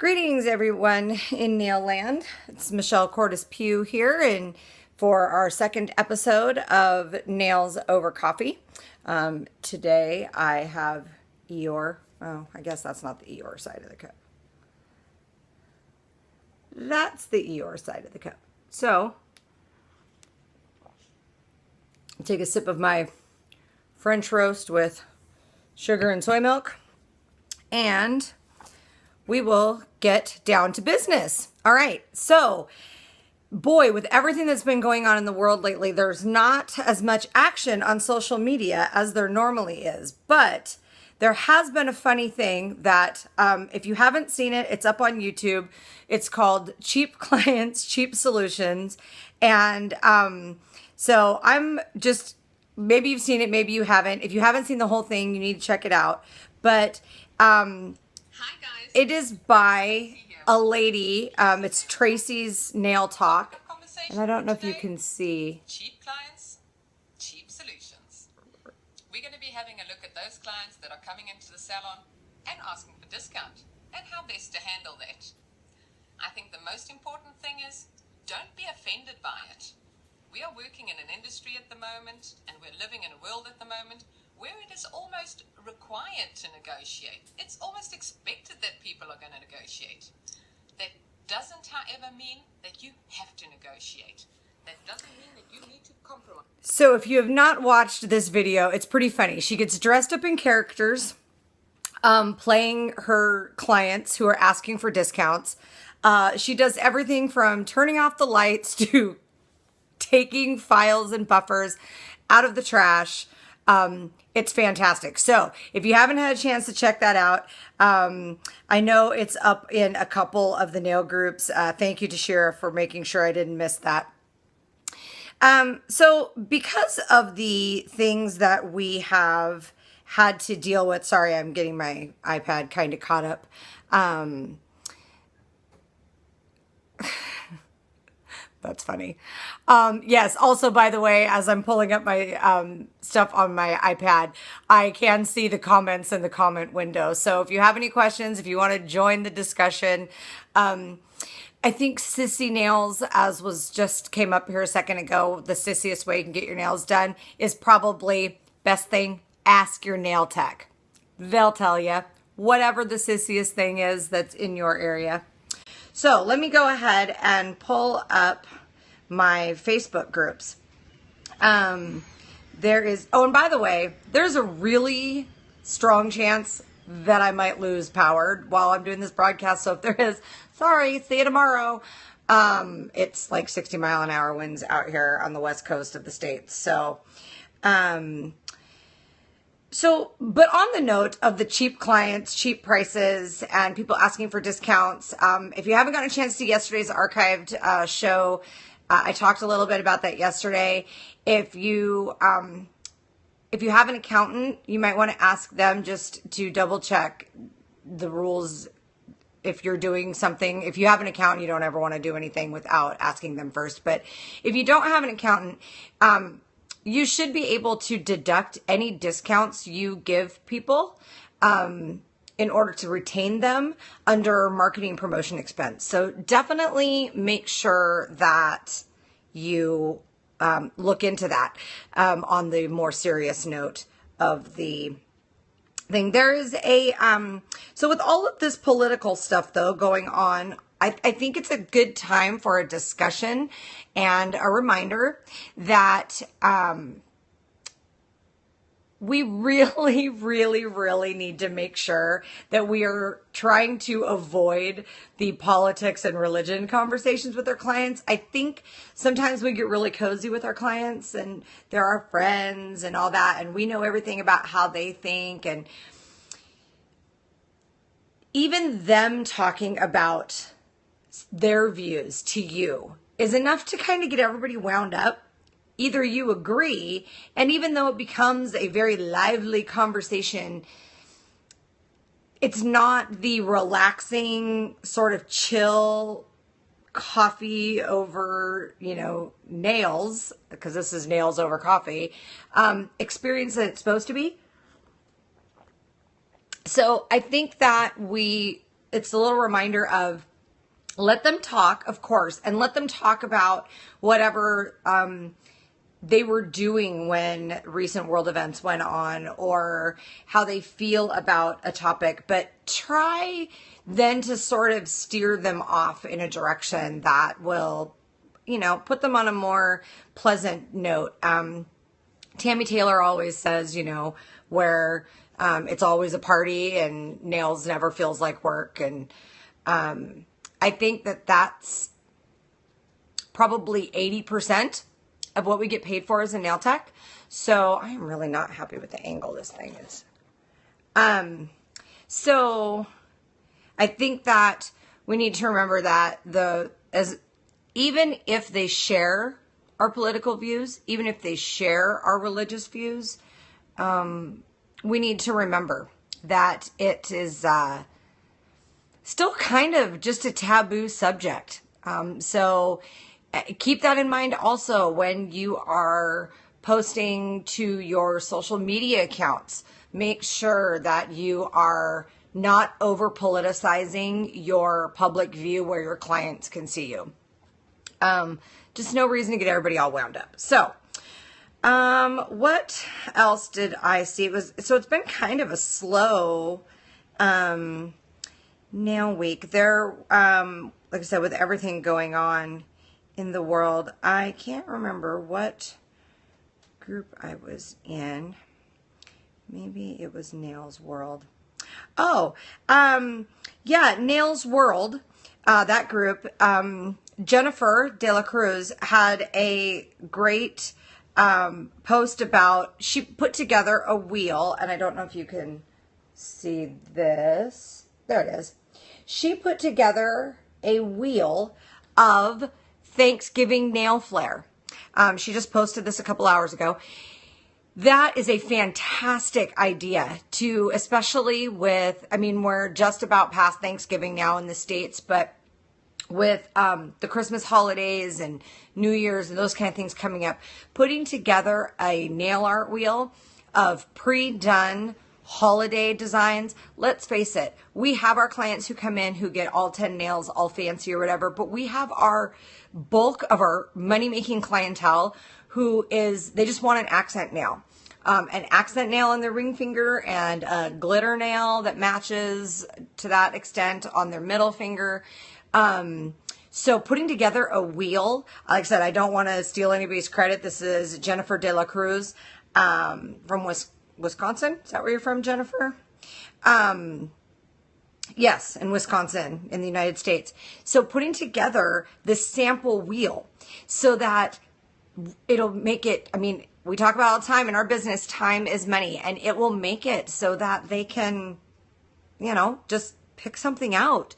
Greetings, everyone in nail land. It's Michelle Cordes Pugh here, and for our second episode of Nails Over Coffee. Today I have Eeyore. Oh, I guess that's not the Eeyore side of the cup. That's the Eeyore side of the cup. So, I'll take a sip of my French roast with sugar and soy milk, and we will get down to business. All right. So, boy, with everything that's been going on in the world lately, there's not as much action on social media as there normally is. But there has been a funny thing that if you haven't seen it, it's up on YouTube. It's called Cheap Clients, Cheap Solutions. And so I'm just, maybe you've seen it, maybe you haven't. If you haven't seen the whole thing, you need to check it out. But hi guys. It is by a lady. It's Tracy's Nail Talk. And I don't know if you can see. Cheap clients, cheap solutions. We're going to be having a look at those clients that are coming into the salon and asking for discount and how best to handle that. I think the most important thing is don't be offended by it. We are working in an industry at the moment, and we're living in a world at the moment where it is almost required to negotiate. It's almost expected that people are going to negotiate. That doesn't, however, mean that you have to negotiate. That doesn't mean that you need to compromise. So if you have not watched this video, it's pretty funny. She gets dressed up in characters, playing her clients who are asking for discounts. She does everything from turning off the lights to taking files and buffers out of the trash. It's fantastic. So if you haven't had a chance to check that out, I know it's up in a couple of the nail groups. Thank you to Shira for making sure I didn't miss that. So because of the things that we have had to deal with, sorry, I'm getting my iPad kind of caught up. That's funny. Yes. Also, by the way, as I'm pulling up my stuff on my iPad, I can see the comments in the comment window. So if you have any questions, if you want to join the discussion, I think Sissy Nails, as was just came up here a second ago, the sissiest way you can get your nails done is probably best thing, ask your nail tech. They'll tell you whatever the sissiest thing is that's in your area. So let me go ahead and pull up my Facebook groups. There is, oh, and by the way, there's a really strong chance that I might lose power while I'm doing this broadcast. So if there is, sorry, see you tomorrow. It's like 60-mile-an-hour winds out here on the west coast of the States. But on the note of the cheap clients, cheap prices, and people asking for discounts, if you haven't gotten a chance to see yesterday's archived show, I talked a little bit about that yesterday. If you have an accountant, you might want to ask them just to double check the rules. If you're doing something, if you have an accountant, you don't ever want to do anything without asking them first. But if you don't have an accountant, you should be able to deduct any discounts you give people in order to retain them under marketing promotion expense. So definitely make sure that you look into that on the more serious note of the thing. There is a, so with all of this political stuff though going on, I think it's a good time for a discussion and a reminder that we really, really, really need to make sure that we are trying to avoid the politics and religion conversations with our clients. I think sometimes we get really cozy with our clients and they're our friends and all that, and we know everything about how they think, and even them talking about their views to you is enough to kind of get everybody wound up. Either you agree, and even though it becomes a very lively conversation, it's not the relaxing sort of chill coffee over, nails, because this is nails over coffee, experience that it's supposed to be. So I think that we it's a little reminder of, let them talk, of course, and let them talk about whatever they were doing when recent world events went on, or how they feel about a topic, but try then to sort of steer them off in a direction that will, put them on a more pleasant note. Tammy Taylor always says, where it's always a party and nails never feels like work. And I think that that's probably 80% of what we get paid for as a nail tech. So I am really not happy with the angle this thing is. So I think that we need to remember that even if they share our political views, even if they share our religious views, we need to remember that it is still kind of just a taboo subject. So keep that in mind also when you are posting to your social media accounts. Make sure that you are not over politicizing your public view where your clients can see you. Just no reason to get everybody all wound up. So, what else did I see? It's been kind of a slow, nail week. There, like I said, with everything going on in the world, I can't remember what group I was in. Maybe it was Nails World. Oh, yeah, Nails World, that group. Jennifer De La Cruz had a great post about, she put together a wheel, and I don't know if you can see this. There it is. She put together a wheel of Thanksgiving nail flair. She just posted this a couple hours ago. That is a fantastic idea to, especially with, we're just about past Thanksgiving now in the States, but with the Christmas holidays and New Year's and those kind of things coming up, putting together a nail art wheel of pre-done holiday designs. Let's face it, we have our clients who come in who get all 10 nails, all fancy or whatever, but we have our bulk of our money-making clientele they just want an accent nail. An accent nail on their ring finger and a glitter nail that matches to that extent on their middle finger. So putting together a wheel, like I said, I don't want to steal anybody's credit. This is Jennifer De La Cruz from Wisconsin. Is that where you're from, Jennifer? Yes, in Wisconsin, in the United States. So putting together this sample wheel so that it'll make it, we talk about all the time in our business, time is money, and it will make it so that they can, just pick something out.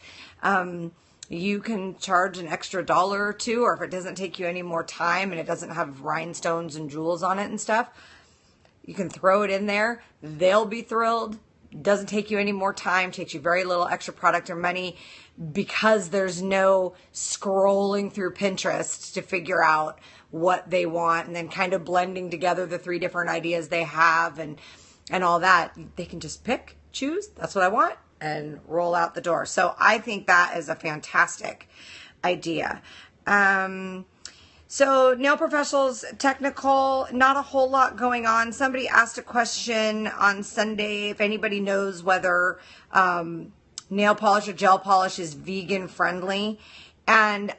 You can charge an extra $1 or $2, or if it doesn't take you any more time and it doesn't have rhinestones and jewels on it and stuff, you can throw it in there. They'll be thrilled. It doesn't take you any more time, takes you very little extra product or money, because there's no scrolling through Pinterest to figure out what they want and then kind of blending together the 3 different ideas they have and all that. They can just pick, choose, that's what I want, and roll out the door. So I think that is a fantastic idea. So nail professionals, technical, not a whole lot going on. Somebody asked a question on Sunday if anybody knows whether nail polish or gel polish is vegan friendly. And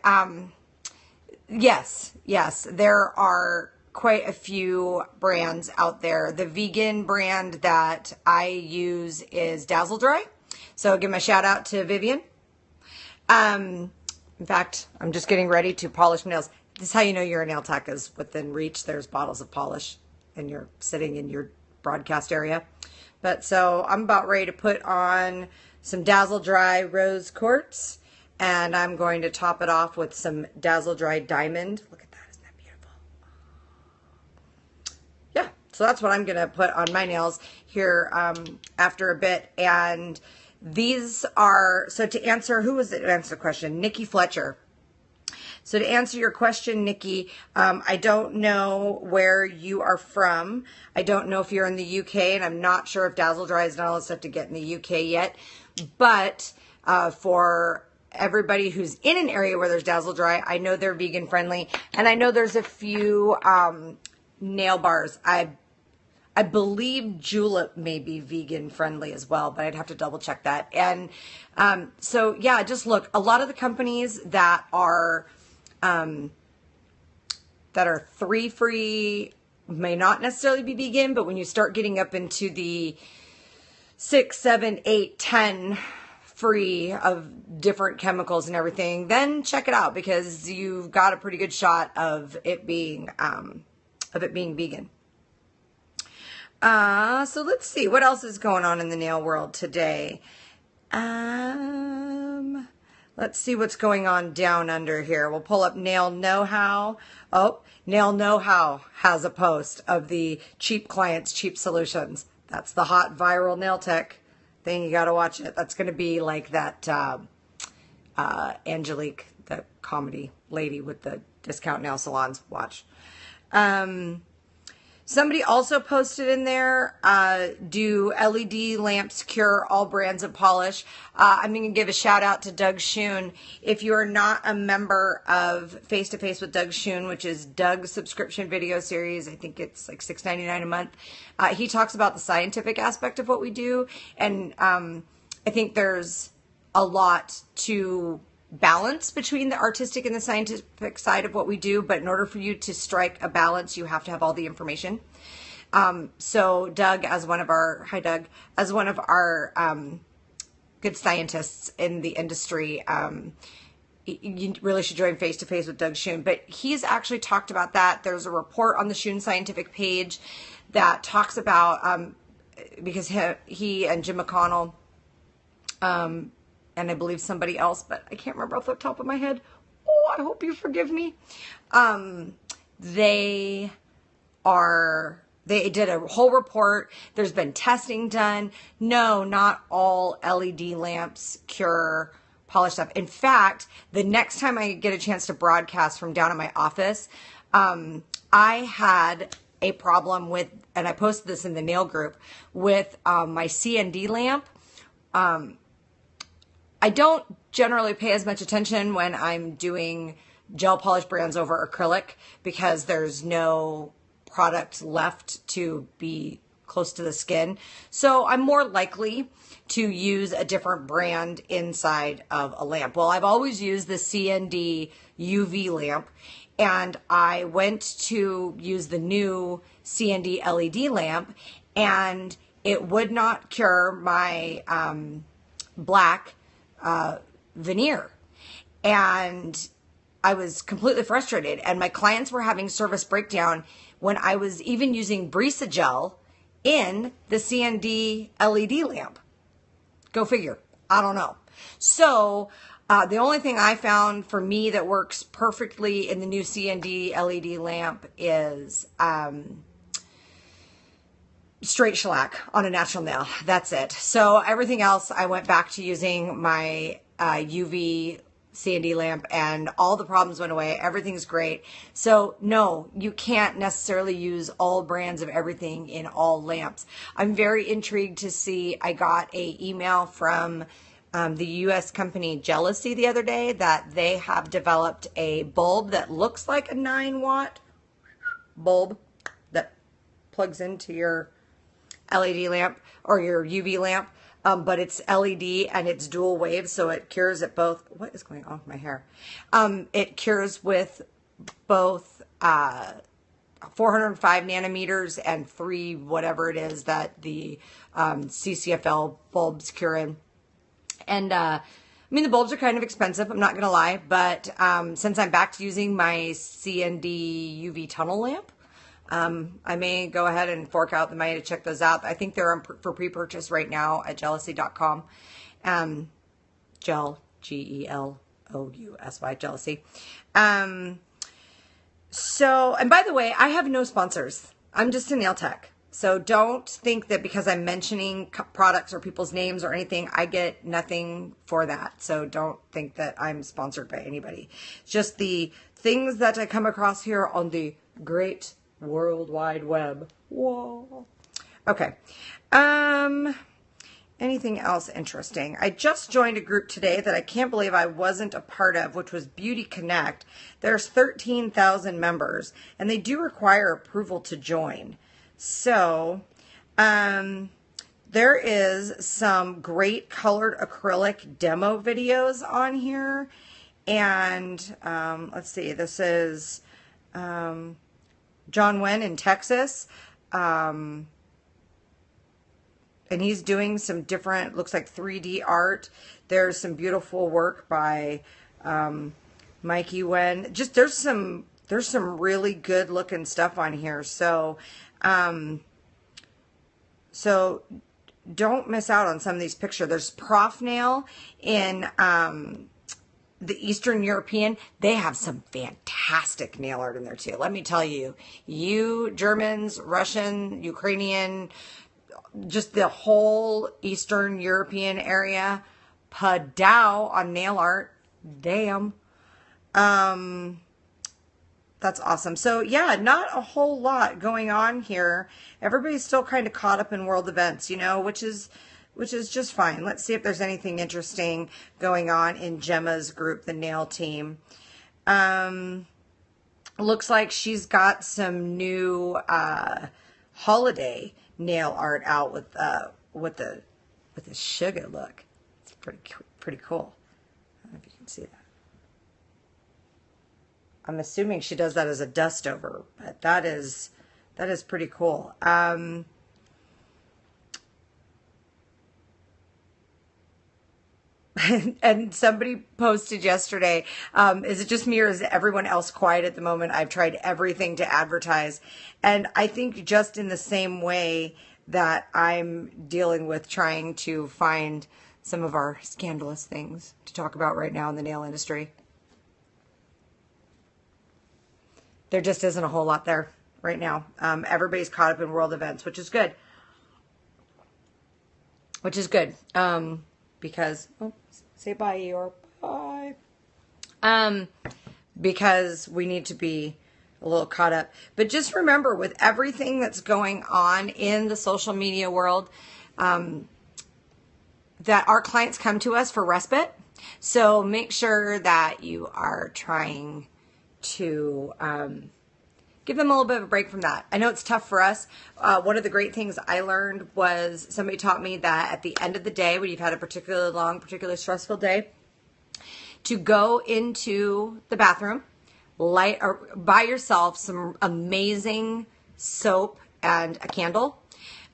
yes, there are quite a few brands out there. The vegan brand that I use is Dazzle Dry. So give my shout out to Vivian. In fact, I'm just getting ready to polish nails. This is how you know you're a nail tech, is within reach. There's bottles of polish and you're sitting in your broadcast area. But so I'm about ready to put on some Dazzle Dry Rose Quartz, and I'm going to top it off with some Dazzle Dry Diamond. Look at that, isn't that beautiful? Yeah, so that's what I'm going to put on my nails here after a bit. And these are, so to answer, who was it to answer the question? Nikki Fletcher. So to answer your question, Nikki, I don't know where you are from. I don't know if you're in the UK, and I'm not sure if Dazzle Dry has done all this stuff to get in the UK yet. But for everybody who's in an area where there's Dazzle Dry. I know they're vegan friendly, and I know there's a few nail bars. I believe Julep may be vegan friendly as well, but I'd have to double check that. And so yeah, just look, a lot of the companies that are 3 free may not necessarily be vegan, but when you start getting up into the 6, 7, 8, 10 free of different chemicals and everything, then check it out, because you've got a pretty good shot of it being vegan. So let's see what else is going on in the nail world today. Let's see what's going on down under here. We'll pull up Nail Know-How. Oh, Nail Know-How has a post of the cheap clients, cheap solutions. That's the hot viral nail tech thing. You got to watch it. That's going to be like that Angelique, the comedy lady with the discount nail salons. Watch. Somebody also posted in there, do LED lamps cure all brands of polish? I'm going to give a shout out to Doug Schoon. If you are not a member of Face to Face with Doug Schoon, which is Doug's subscription video series, I think it's like $6.99 a month. He talks about the scientific aspect of what we do. And I think there's a lot to balance between the artistic and the scientific side of what we do, but in order for you to strike a balance, you have to have all the information. So Doug, as one of our good scientists in the industry, you really should join Face to Face with Doug Schoon. But he's actually talked about that. There's a report on the Schoon Scientific page that talks about, because he and Jim McConnell, and I believe somebody else, but I can't remember off the top of my head. Oh, I hope you forgive me. They did a whole report. There's been testing done. No, not all LED lamps cure polish stuff. In fact, the next time I get a chance to broadcast from down in my office, I had a problem with, and I posted this in the nail group, with my CND lamp. I don't generally pay as much attention when I'm doing gel polish brands over acrylic, because there's no product left to be close to the skin. So I'm more likely to use a different brand inside of a lamp. Well, I've always used the CND UV lamp, and I went to use the new CND LED lamp, and it would not cure my black veneer. And I was completely frustrated, and my clients were having service breakdown when I was even using Brisa gel in the CND LED lamp. Go figure. I don't know. So the only thing I found for me that works perfectly in the new CND LED lamp is straight shellac on a natural nail. That's it. So everything else, I went back to using my UV CND lamp, and all the problems went away. Everything's great. So no, you can't necessarily use all brands of everything in all lamps. I'm very intrigued to see, I got a email from the US company Jealousy the other day that they have developed a bulb that looks like a 9-watt bulb that plugs into your LED lamp or your UV lamp. But it's LED and it's dual wave, so it cures at both. What is going on with my hair? It cures with both 405 nanometers and 3 whatever it is that the CCFL bulbs cure in. And I mean, the bulbs are kind of expensive, I'm not going to lie, but since I'm back to using my CND UV tunnel lamp, I may go ahead and fork out the money to check those out. I think they're on for pre-purchase right now at jealousy.com. Gel, Gelousy, Jealousy. So, and by the way, I have no sponsors. I'm just a nail tech. So don't think that because I'm mentioning products or people's names or anything, I get nothing for that. So don't think that I'm sponsored by anybody. Just the things that I come across here on the great World Wide Web. Whoa. Okay. anything else interesting. I just joined a group today that I can't believe I wasn't a part of, which was Beauty Connect. There's 13,000 members, and they do require approval to join. So, there is some great colored acrylic demo videos on here. And let's see, this is John Wen in Texas. And he's doing some different, looks like 3D art. There's some beautiful work by Mikey Wen. Just there's some really good looking stuff on here. So so don't miss out on some of these pictures. There's Prof Nail in the Eastern European. They have some fantastic nail art in there too. Let me tell you, you Germans, Russian, Ukrainian, just the whole Eastern European area, padow on nail art. Damn. That's awesome. So yeah, not a whole lot going on here. Everybody's still kind of caught up in world events, you know, which is just fine. Let's see if there's anything interesting going on in Gemma's group, the nail team. Looks like she's got some new holiday nail art out with the sugar look. It's pretty cool. I don't know if you can see that. I'm assuming she does that as a dust over, but that is pretty cool. And somebody posted yesterday, is it just me or is everyone else quiet at the moment? I've tried everything to advertise. And I think just in the same way that I'm dealing with trying to find some of our scandalous things to talk about right now in the nail industry, there just isn't a whole lot there right now. Everybody's caught up in world events, which is good. Because, oh, say bye, Eeyore. Bye. Because we need to be a little caught up. But just remember, with everything that's going on in the social media world, that our clients come to us for respite. So make sure that you are trying to give them a little bit of a break from that. I know it's tough for us. One of the great things I learned was somebody taught me that at the end of the day, when you've had a particularly long, particularly stressful day, to go into the bathroom, light or buy yourself some amazing soap and a candle,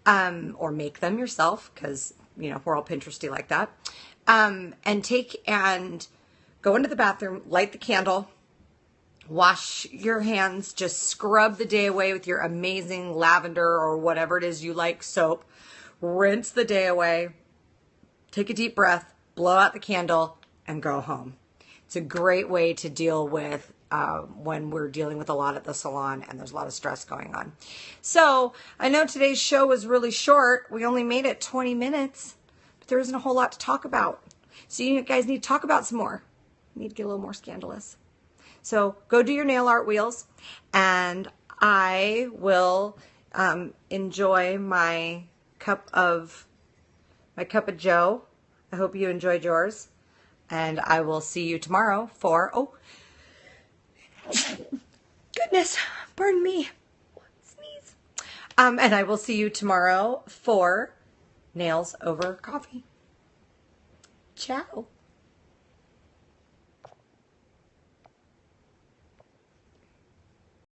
or make them yourself, because you know we're all Pinteresty like that. And go into the bathroom, light the candle. Wash your hands, just scrub the day away with your amazing lavender or whatever it is you like soap. Rinse the day away, take a deep breath, blow out the candle, and go home. It's a great way to deal with when we're dealing with a lot at the salon and there's a lot of stress going on. So I know today's show was really short. We only made it 20 minutes, but there isn't a whole lot to talk about. So you guys need to talk about some more. You need to get a little more scandalous. So go do your nail art wheels, and I will enjoy my cup of Joe. I hope you enjoyed yours, and I will see you tomorrow for, oh, goodness, pardon me, sneeze. And I will see you tomorrow for Nails Over Coffee. Ciao.